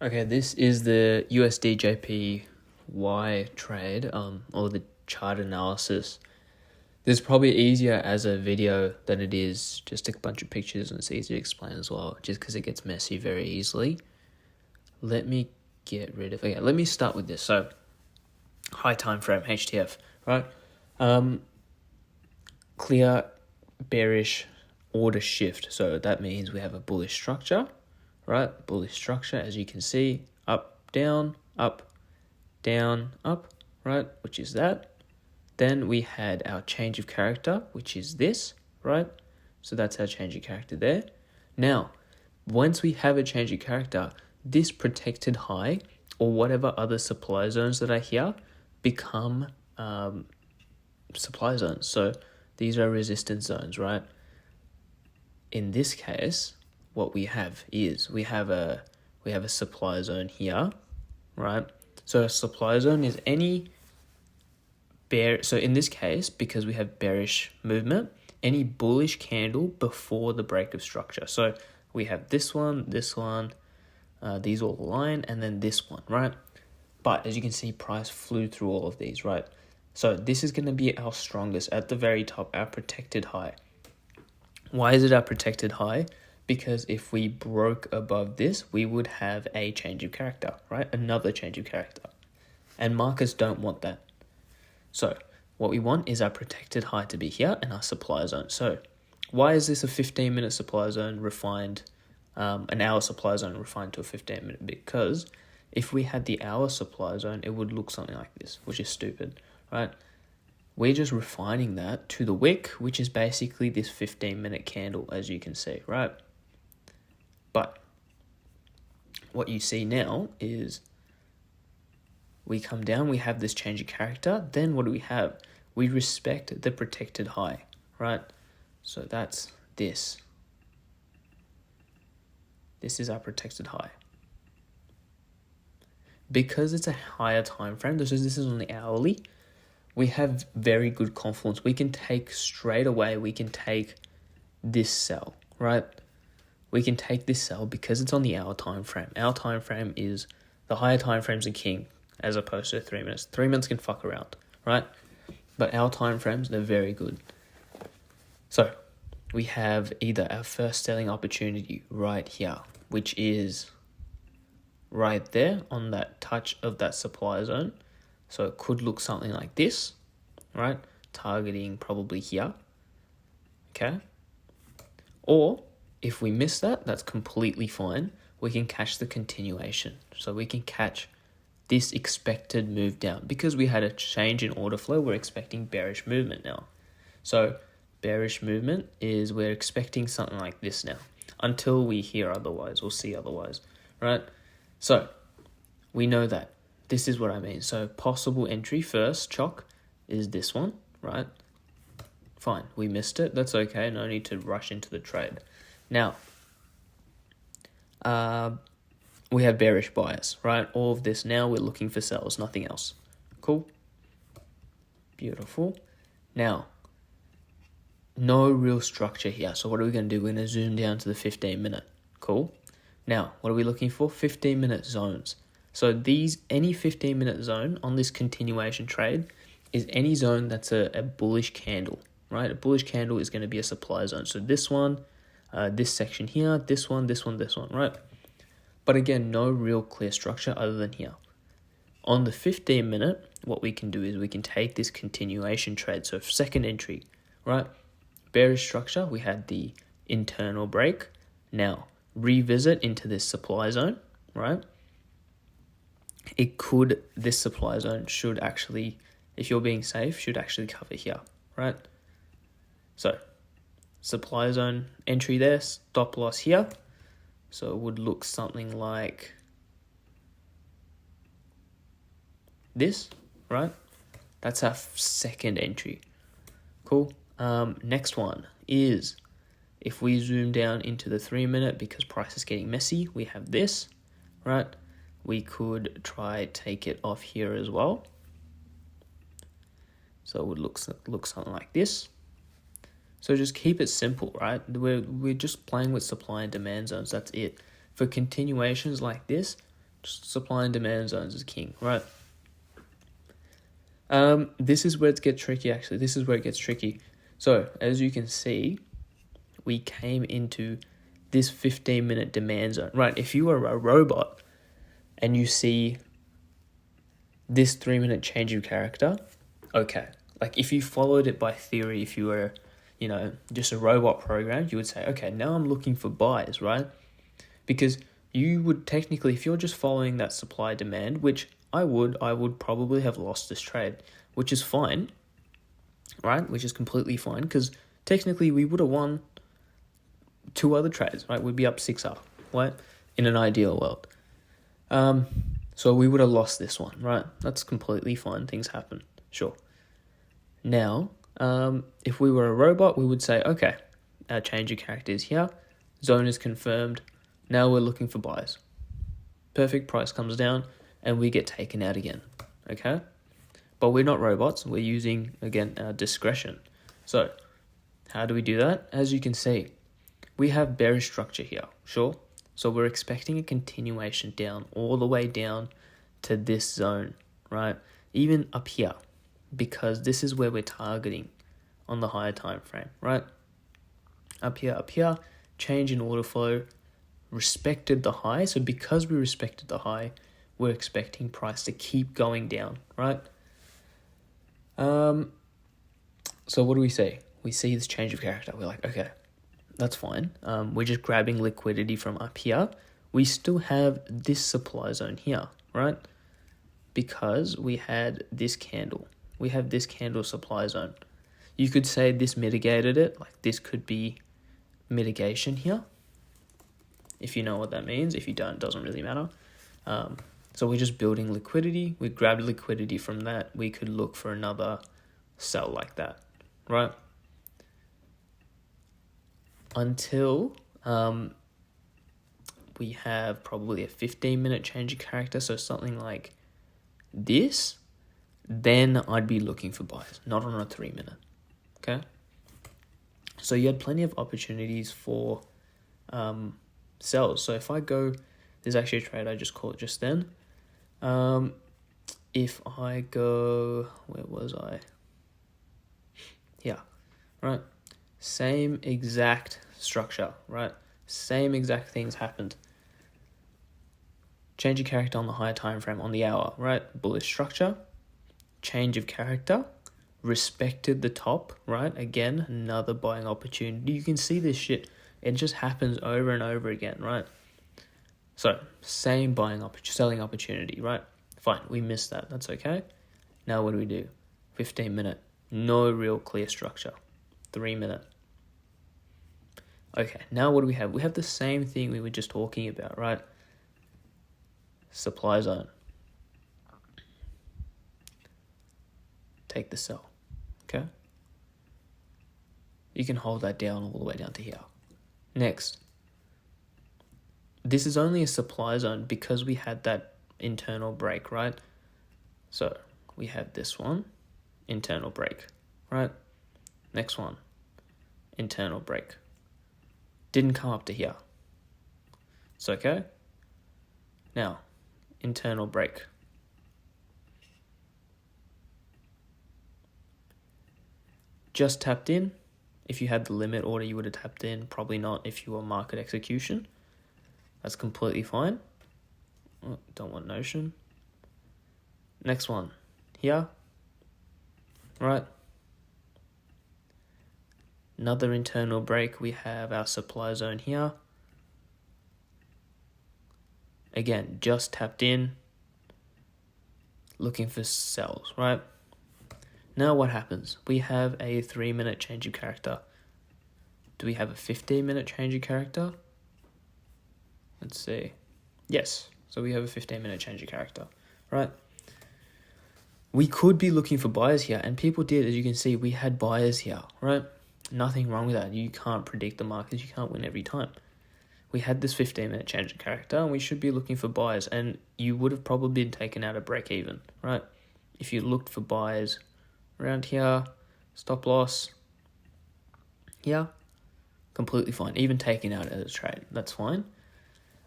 Okay, this is the USDJPY trade, or the chart analysis. This is probably easier as a video than it is just a bunch of pictures, and it's easy to explain as well, just because it gets messy very easily. Let me get rid of, let me start with this. So, high time frame, HTF, right? Clear bearish order shift. So that means we have a bullish structure, right? Bullish structure, as you can see, up, down, up, right? Which is that. Then we had our change of character, which is this, right? So that's our change of character there. Now, once we have a change of character, this protected high or whatever other supply zones that are here become supply zones. So these are resistance zones, right? In this case, what we have is we have a supply zone here, right? So a supply zone is any so in this case, because we have bearish movement, any bullish candle before the break of structure. So we have this one, these all align, and then this one, right? But as you can see, price flew through all of these, right? So this is going to be our strongest at the very top, our protected high. Why is it our protected high? Because if we broke above this, we would have a change of character, right? Another change of character. And markets don't want that. So what we want is our protected high to be here and our supply zone. So why is this a 15-minute supply zone refined, an hour supply zone refined to a 15-minute? Because if we had the hour supply zone, it would look something like this, which is stupid, right? We're just refining that to the wick, which is basically this 15-minute candle, as you can see, right? But what you see now is we come down, we have this change of character. Then what do we have? We respect the protected high, right? So that's this. This is our protected high. Because it's a higher time frame, this is on the hourly, we have very good confluence. We can take straight away, we can take this sell, right? We can take this sell because it's on the hour time frame. Our time frame is, the higher time frames are king as opposed to 3 minutes. 3 minutes can fuck around, right? But our time frames, they're very good. So we have either our first selling opportunity right here, which is right there on that touch of that supply zone. So it could look something like this, right? Targeting probably here, okay? Or if we miss that, that's completely fine. We can catch the continuation. So we can catch this expected move down. Because we had a change in order flow, we're expecting bearish movement now. So bearish movement is we're expecting something like this now until we hear otherwise or see otherwise, right? So we know that. This is what I mean. So possible entry first, chock, is this one, right? Fine, we missed it. That's okay. No need to rush into the trade. Now, we have bearish bias, right? All of this now, we're looking for sells, nothing else. Cool. Beautiful. Now, no real structure here. So what are we going to do? We're going to zoom down to the 15-minute. Cool. Now, what are we looking for? 15-minute zones. So any 15-minute zone on this continuation trade is any zone that's a bullish candle, right? A bullish candle is going to be a supply zone. So this one, this section here, this one, right? But again, no real clear structure other than here. On the 15-minute, what we can do is we can take this continuation trade. So second entry, right? Bearish structure, we had the internal break. Now, revisit into this supply zone, right? This supply zone should actually, if you're being safe, should actually cover here, right? So, supply zone entry there, stop loss here. So it would look something like this, right? That's our second entry. Cool. Next one is, if we zoom down into the 3-minute, because price is getting messy, we have this, right? We could try take it off here as well. So it would look something like this. So just keep it simple, right? We're just playing with supply and demand zones. That's it. For continuations like this, Supply and demand zones is king, right? This is where it gets tricky, actually. This is where it gets tricky. So, as you can see, we came into this 15-minute demand zone, right? If you are a robot and you see this 3-minute change of character, okay. Like, if you followed it by theory, if you were, just a robot program, you would say, okay, now I'm looking for buys, right? Because you would technically, if you're just following that supply demand, which I would probably have lost this trade, which is fine, right? Which is completely fine, because technically we would have won 2 other trades, right? We'd be up 6-up, right? In an ideal world. So we would have lost this one, right? That's completely fine. Things happen, sure. Now, if we were a robot, we would say, okay, our change of character is here, zone is confirmed, now we're looking for buys. Perfect, price comes down, and we get taken out again, okay? But we're not robots, we're using, again, our discretion. So, how do we do that? As you can see, we have bearish structure here, sure? So we're expecting a continuation down, all the way down to this zone, right? Even up here, because this is where we're targeting on the higher time frame, right? Up here, change in order flow, respected the high. So because we respected the high, we're expecting price to keep going down, right? So what do we see? We see this change of character. We're like, okay, that's fine. We're just grabbing liquidity from up here. We still have this supply zone here, right? Because we had this candle. We have this candle supply zone. You could say this mitigated it. Like, this could be mitigation here. If you know what that means. If you don't, it doesn't really matter. So we're just building liquidity. We grabbed liquidity from that. We could look for another sell like that, right? Until we have probably a 15-minute change of character, so something like this, then I'd be looking for buys, not on a 3-minute, okay? So you had plenty of opportunities for sells. So if I go, there's actually a trade I just caught just then. If I go, where was I? Yeah, right? Same exact structure, right? Same exact things happened. Change of character on the higher time frame on the hour, right? Bullish structure, change of character, respected the top, right? Again, another buying opportunity. You can see this shit. It just happens over and over again, right? So, same selling opportunity, right? Fine, we missed that. That's okay. Now what do we do? 15-minute. No real clear structure. 3-minute. Okay, now what do we have? We have the same thing we were just talking about, right? Supply zone. Take the sell, okay? You can hold that down all the way down to here. Next. This is only a supply zone because we had that internal break, right? So we have this one, internal break, right? Next one, internal break. Didn't come up to here. It's okay. Now, internal break. Just tapped in. If you had the limit order, you would have tapped in. Probably not if you were market execution. That's completely fine. Oh, don't want notion. Next one. Here. Right. Another internal break. We have our supply zone here. Again, just tapped in. Looking for sells, right? Now what happens? We have a 3-minute change of character. Do we have a 15-minute change of character? Let's see. Yes. So we have a 15-minute change of character, right? We could be looking for buyers here, and people did. As you can see, we had buyers here, right? Nothing wrong with that. You can't predict the markets. You can't win every time. We had this 15-minute change of character, and we should be looking for buyers, and you would have probably been taken out of break even, right? If you looked for buyers around here, stop loss, yeah, completely fine. Even taken out as a trade, that's fine.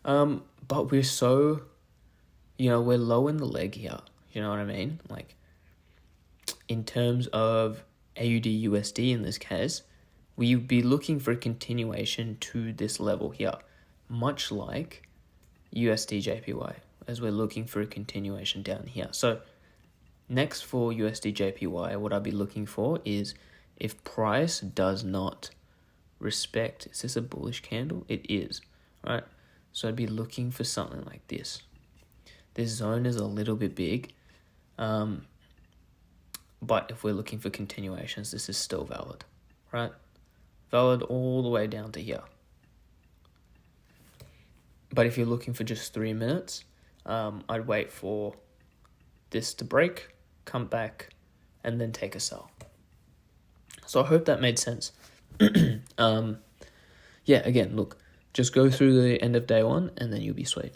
But we're so we're low in the leg here. You know what I mean? Like, in terms of AUD USD in this case, we'd be looking for a continuation to this level here, much like USDJPY, as we're looking for a continuation down here. So next for USDJPY, what I'd be looking for is if price does not respect, is this a bullish candle? It is, right? So I'd be looking for something like this. This zone is a little bit big, but if we're looking for continuations, this is still valid, right? Valid all the way down to here. But if you're looking for just 3 minutes, I'd wait for this to break, come back, and then take a sell. So I hope that made sense. Yeah, again, look, just go through the end of day one, and then you'll be sweet.